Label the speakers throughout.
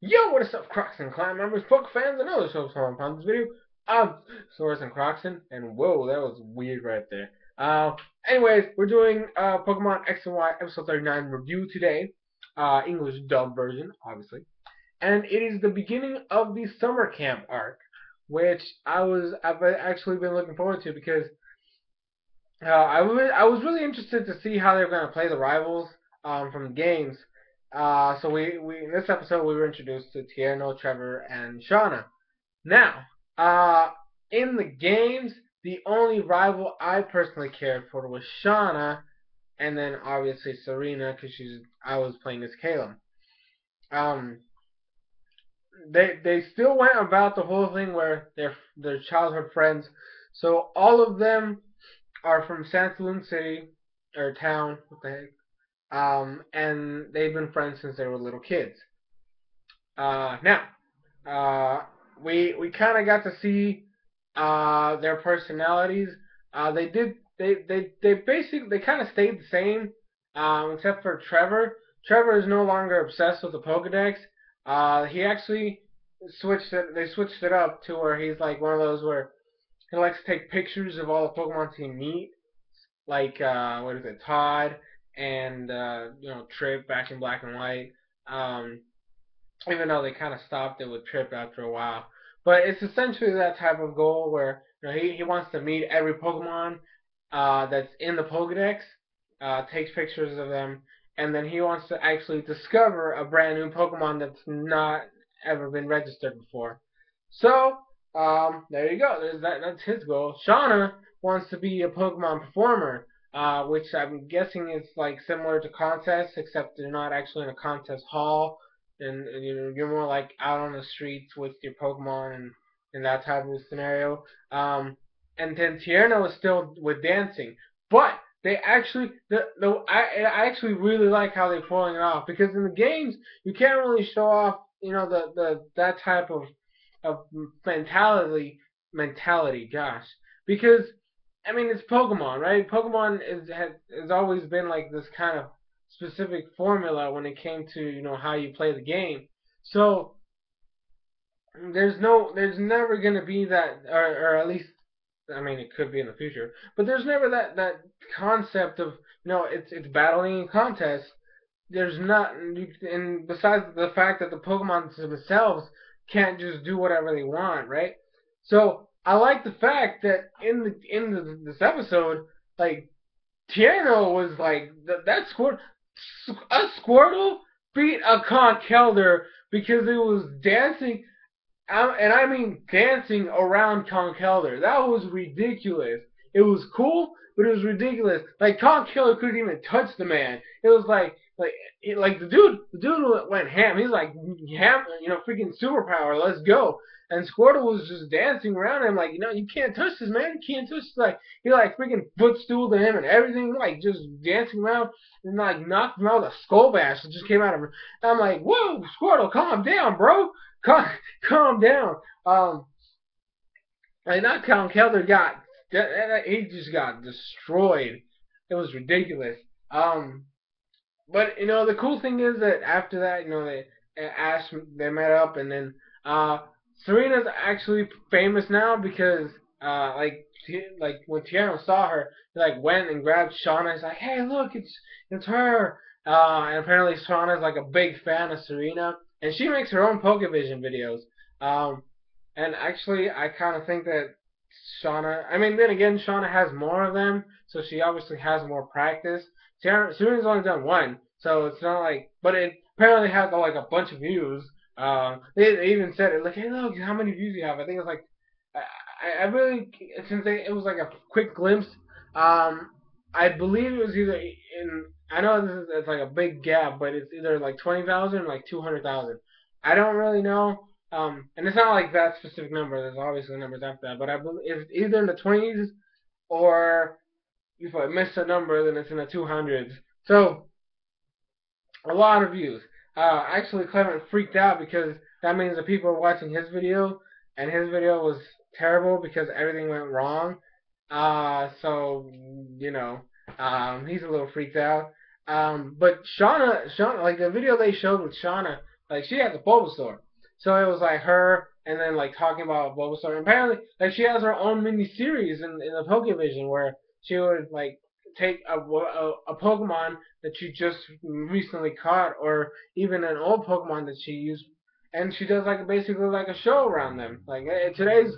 Speaker 1: Yo, what is up, Crocs and clan members, book fans, and other shows from upon this video? I'm SoresanCrockxen, and whoa, that was weird right there. Anyways, we're doing Pokemon X and Y episode 39 review today, English dub version, obviously, and it is the beginning of the summer camp arc, which I've actually been looking forward to because I was really interested to see how they were going to play the rivals from the games. So we in this episode we were introduced to Tierno, Trevor, and Shauna. Now, in the games, the only rival I personally cared for was Shauna, and then obviously Serena because I was playing as Caleb. Um, they still went about the whole thing where they're childhood friends, so all of them are from Santaloon City or town, what the heck? And they've been friends since they were little kids. Now, uh, we kind of got to see their personalities. They basically they kind of stayed the same, except for Trevor. Trevor is no longer obsessed with the Pokedex. He actually switched it. They switched it up to where he's like one of those where he likes to take pictures of all the Pokemon he meet, like what is it, Todd and Trip back in Black and White. Um, Even though they kind of stopped it with Trip after a while, but it's essentially that type of goal where he wants to meet every Pokemon that's in the Pokedex, takes pictures of them, and then he wants to actually discover a brand new Pokemon that's not ever been registered before. So there you go. There's that. That's his goal. Shauna wants to be a Pokemon performer, which I'm guessing is like similar to contests, except they're not actually in a contest hall, and you're more like out on the streets with your Pokemon and in that type of scenario. And then Tierno is still with dancing, but they actually I actually really like how they're pulling it off because in the games you can't really show off the that type of mentality, gosh, because I mean it's Pokemon, right? Pokemon has always been like this kind of specific formula when it came to how you play the game. So there's never gonna be that, or at least I mean it could be in the future, but there's never that concept of it's battling in contest. There's not, and besides the fact that the Pokemon themselves can't just do whatever they want, right? So I like the fact that this episode, like Tierno was like that Squirtle beat a Conkeldurr because it was dancing, and I mean dancing around Conkeldurr. That was ridiculous. It was cool, but it was ridiculous. Like Conkeldurr couldn't even touch the man. It was like the dude went ham. He's like ham, freaking superpower. Let's go. And Squirtle was just dancing around him like, you can't touch this man. You can't touch this. Like he like freaking footstooled him and everything, like just dancing around and like knocked him out with a skull bash that just came out of him. And I'm like, whoa, Squirtle, calm down, bro. Calm, calm down. Like that Count Kelder he just got destroyed. It was ridiculous. But the cool thing is that after that, they met up, and then Serena's actually famous now because like when Tierno saw her, he like went and grabbed Shauna. He's like, "Hey, look, it's her." And apparently Shauna's like a big fan of Serena, and she makes her own Pokevision videos. Um, and actually, I kind of think that Shauna. I mean, then again, Shauna has more of them, so she obviously has more practice. Serena's only done one, so it's not like. But it apparently has like a bunch of views. They even said it like, "Hey, look, how many views you have?" I think it's like, I really it was like a quick glimpse. I believe it was either in. I know it's like a big gap, but it's either like 20,000 or like 200,000. I don't really know. And it's not like that specific number. There's obviously numbers after that, but I believe it's either in the 20s or if I miss a number, then it's in the 200s. So a lot of views. Actually, Clement freaked out because that means that people are watching his video, and his video was terrible because everything went wrong. So he's a little freaked out. But Shauna, like the video they showed with Shauna, like she has a Bulbasaur. So it was like her, and then like talking about Bulbasaur. And apparently, like she has her own mini series in the Pokevision where she would like take a Pokemon that she just recently caught, or even an old Pokemon that she used, and she does like basically like a show around them. Like today's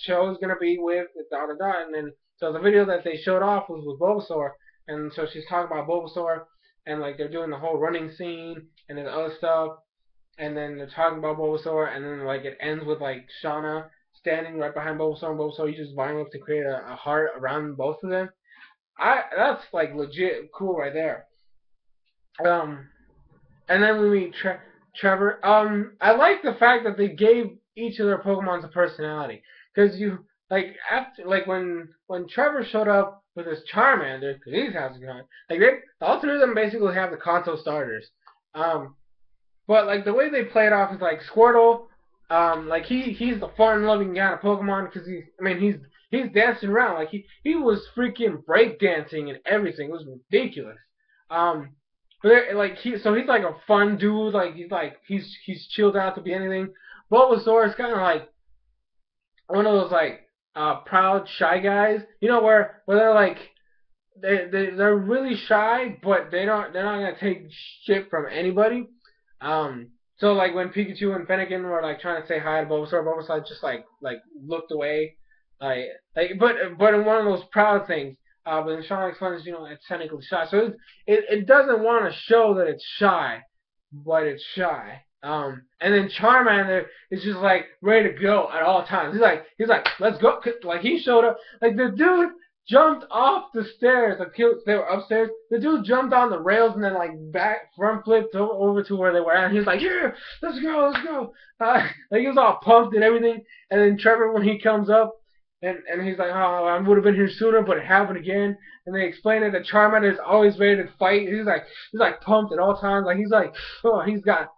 Speaker 1: show is gonna be with dot dot dot, and then so the video that they showed off was with Bulbasaur, and so she's talking about Bulbasaur, and like they're doing the whole running scene and then other stuff, and then they're talking about Bulbasaur, and then like it ends with like Shauna standing right behind Bulbasaur, and Bulbasaur uses Vine to create a heart around both of them. That's like legit cool right there. Um, and then we meet Trevor. I like the fact that they gave each of their Pokemons a personality, because you like after like when Trevor showed up with his Charmander, because he's has a like all three of them basically have the console starters. Um, but like the way they play it off is like Squirtle, like he's the fun-loving kind of Pokemon because he's dancing around like he was freaking breakdancing and everything. It was ridiculous. Um, but like he's like a fun dude. Like he's chilled out to be anything. Bulbasaur is kind of like one of those like proud shy guys. You know where they're like they're really shy, but they're not gonna take shit from anybody. So like when Pikachu and Fennekin were like trying to say hi to Bulbasaur, Bulbasaur just like looked away, but in one of those proud things. But then Sean explains, it's technically shy, so it doesn't want to show that it's shy, but it's shy. And then Charmander is just like ready to go at all times. He's like, let's go. Like he showed up. Like the dude jumped off the stairs. Like they were upstairs. The dude jumped on the rails and then like back front flipped over to where they were at. And he was like, yeah, let's go. Like he was all pumped and everything. And then Trevor, when he comes up, and he's like, oh, I would have been here sooner, but it happened again. And they explain it that Charmander is always ready to fight. He's like pumped at all times. Like he's got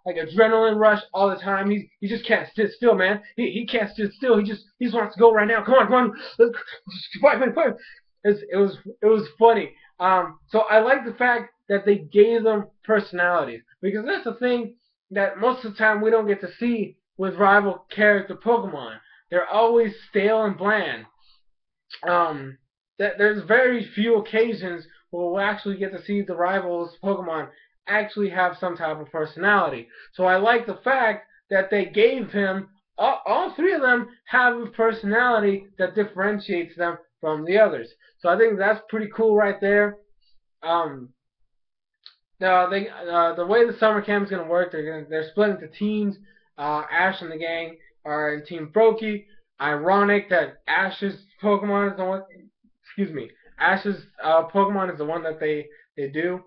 Speaker 1: like adrenaline rush all the time. He just can't sit still, man. He can't sit still. He just wants to go right now. Come on, let's fight. It was funny. So I like the fact that they gave them personalities, because that's the thing that most of the time we don't get to see with rival character Pokemon. They're always stale and bland. That there's very few occasions where we'll actually get to see the rivals Pokemon actually have some type of personality. So I like the fact that they gave him all three of them have a personality that differentiates them from the others. So I think that's pretty cool right there. Um, the way the summer camp is gonna work, they're split into teams. Ash and the gang are in Team Froakie. Ironic that Ash's Pokemon is the one. Excuse me. Ash's Pokemon is the one that they do.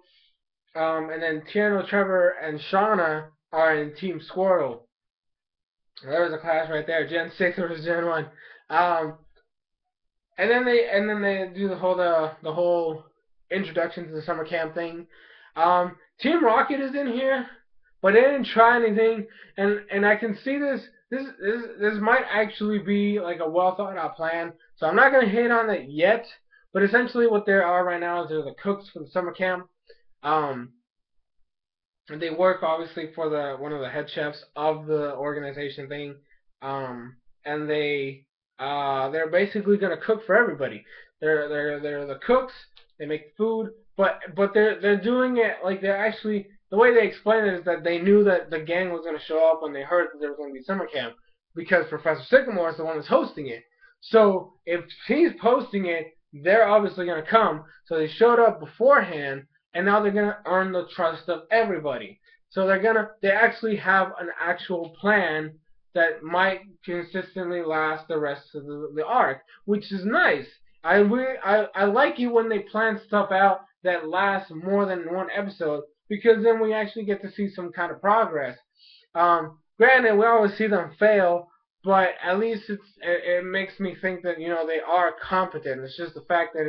Speaker 1: And then Tierno, Trevor, and Shauna are in Team Squirtle. There was a clash right there. Gen 6 versus Gen 1. And then they do the whole introduction to the summer camp thing. Team Rocket is in here, but they didn't try anything, and I can see this might actually be like a well thought out plan. So I'm not gonna hate on it yet, but essentially what they are right now is they're the cooks for the summer camp. And they work obviously for the one of the head chefs of the organization thing. And they're basically gonna cook for everybody. They're the cooks. They make food, but they're doing it like they're actually, the way they explain it is that they knew that the gang was gonna show up when they heard that there was gonna be summer camp, because Professor Sycamore is the one that's hosting it. So if he's hosting it, they're obviously gonna come. So they showed up beforehand, and now they're gonna earn the trust of everybody. So they actually have an actual plan that might consistently last the rest of the arc, which is nice. I like it when they plan stuff out that lasts more than one episode, because then we actually get to see some kind of progress. Granted, we always see them fail, but at least it makes me think that they are competent. It's just the fact that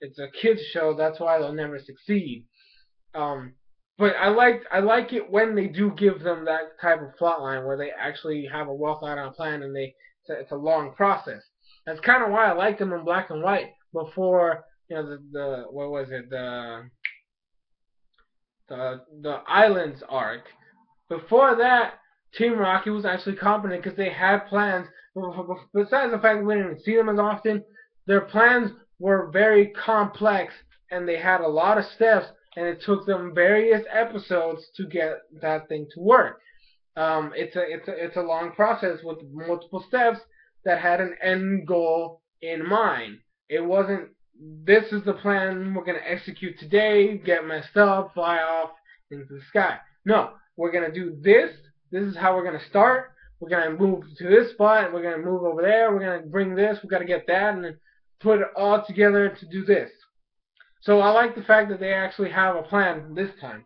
Speaker 1: it's a kids show. That's why they'll never succeed. But I like it when they do give them that type of plot line where they actually have a well thought out plan, and it's a long process. That's kind of why I liked them in Black and White before the what was it, the Islands arc. before that, Team Rocky was actually competent because they had plans. Besides the fact that we didn't see them as often, their plans were very complex and they had a lot of steps, and it took them various episodes to get that thing to work. It's a long process with multiple steps that had an end goal in mind. It wasn't, this is the plan we're gonna execute today, get messed up, fly off into the sky. No, we're gonna do this. This is how we're gonna start. We're gonna move to this spot. We're gonna move over there. We're gonna bring this. We gotta get that, and then put it all together to do this. So I like the fact that they actually have a plan this time.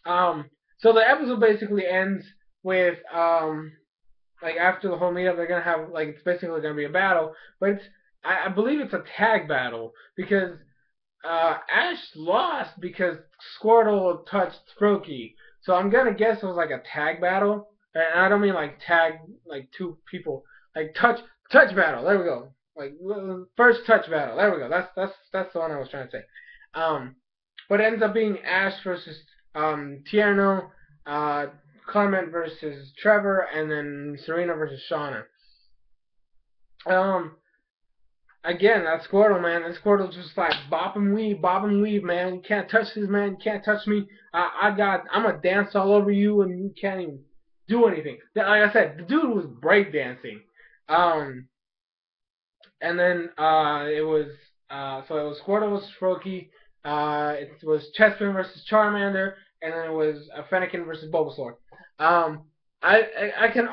Speaker 1: So the episode basically ends with like after the whole meetup, they're gonna have like it's basically gonna be a battle, but I believe it's a tag battle because Ash lost because Squirtle touched Froakie. So I'm gonna guess it was like a tag battle, and I don't mean like tag like two people, like touch battle. There we go. Like first touch battle. There we go. That's the one I was trying to say. Um, but it ends up being Ash versus Tierno, Clement versus Trevor, and then Serena versus Shauna. Um, Again, that Squirtle, man. That Squirtle's just like bop and weave, man. You can't touch this, man. You can't touch me. I'm gonna dance all over you, and you can't even do anything. Like I said, the dude was breakdancing. And then it was so it was Squirtle versus Froakie. It was Chespin versus Charmander, and then it was Fennekin versus Bulbasaur. Um, I can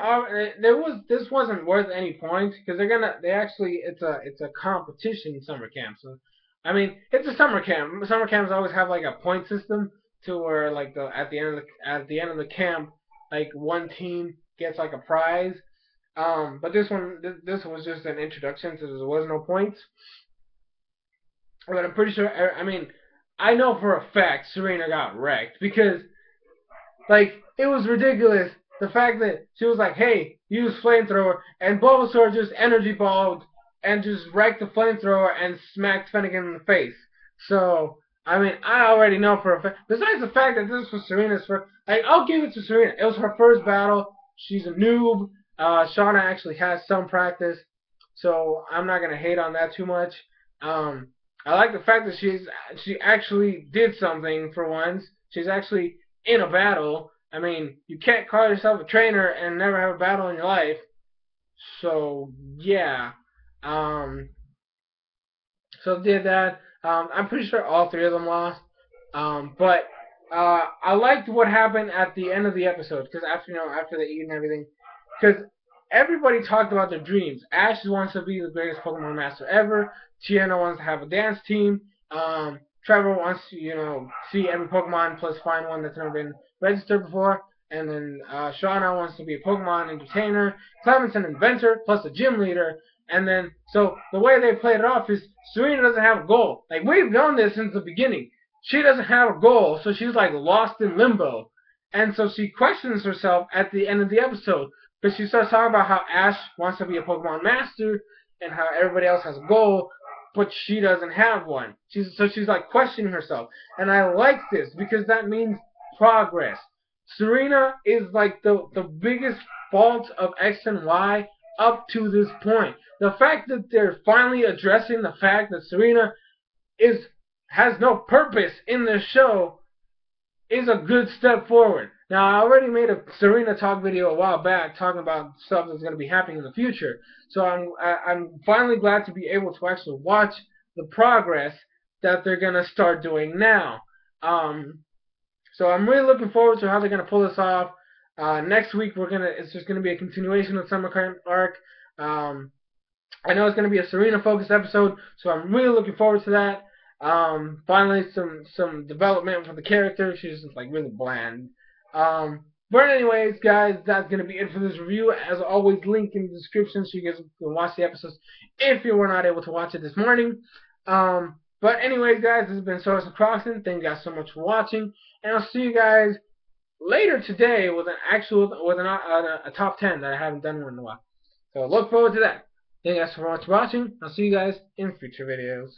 Speaker 1: this wasn't worth any points because they actually it's a competition summer camp. So I mean it's a summer camp. Summer camps always have like a point system to where like at the end of the camp like one team gets like a prize. But this was just an introduction, so there was no points. But I'm pretty sure. I mean, I know for a fact Serena got wrecked because like it was ridiculous. The fact that she was like, "Hey, use flamethrower," and Bulbasaur just energy balled and just wrecked the flamethrower and smacked Fennekin in the face. So I mean, I already know for a fact. Besides the fact that this was Serena's first, like I'll give it to Serena. It was her first battle. She's a noob. Shauna actually has some practice, so I'm not gonna hate on that too much. I like the fact that she actually did something for once. She's actually in a battle. I mean, you can't call yourself a trainer and never have a battle in your life. So yeah, so did that. I'm pretty sure all three of them lost. But I liked what happened at the end of the episode because after they eat and everything, because everybody talked about their dreams. Ash wants to be the greatest Pokemon master ever. Tiana wants to have a dance team. Trevor wants to see every Pokemon plus find one that's never been registered before. And then Shauna wants to be a Pokemon entertainer. Clement's an inventor plus a gym leader. And then, so the way they played it off is Serena doesn't have a goal. Like, we've known this since the beginning. She doesn't have a goal, so she's like lost in limbo. And so she questions herself at the end of the episode. Because she starts talking about how Ash wants to be a Pokemon master and how everybody else has a goal, but she doesn't have one. She's like questioning herself. And I like this because that means progress. Serena is like the biggest fault of X and Y up to this point. The fact that they're finally addressing the fact that Serena has no purpose in this show is a good step forward. Now, I already made a Serena talk video a while back talking about stuff that's going to be happening in the future. So I'm finally glad to be able to actually watch the progress that they're going to start doing now. So I'm really looking forward to how they're going to pull this off. Next week it's just going to be a continuation of Summer Camp arc. I know it's going to be a Serena focused episode, so I'm really looking forward to that. Finally some development for the character. She's just like really bland. But anyways, guys, that's gonna be it for this review. As always, link in the description so you guys can watch the episodes if you were not able to watch it this morning. But anyways, guys, this has been SoresanCrockxen. Thank you guys so much for watching, and I'll see you guys later today with a top 10 that I haven't done one in a while. So look forward to that. Thank you guys so much for watching. I'll see you guys in future videos.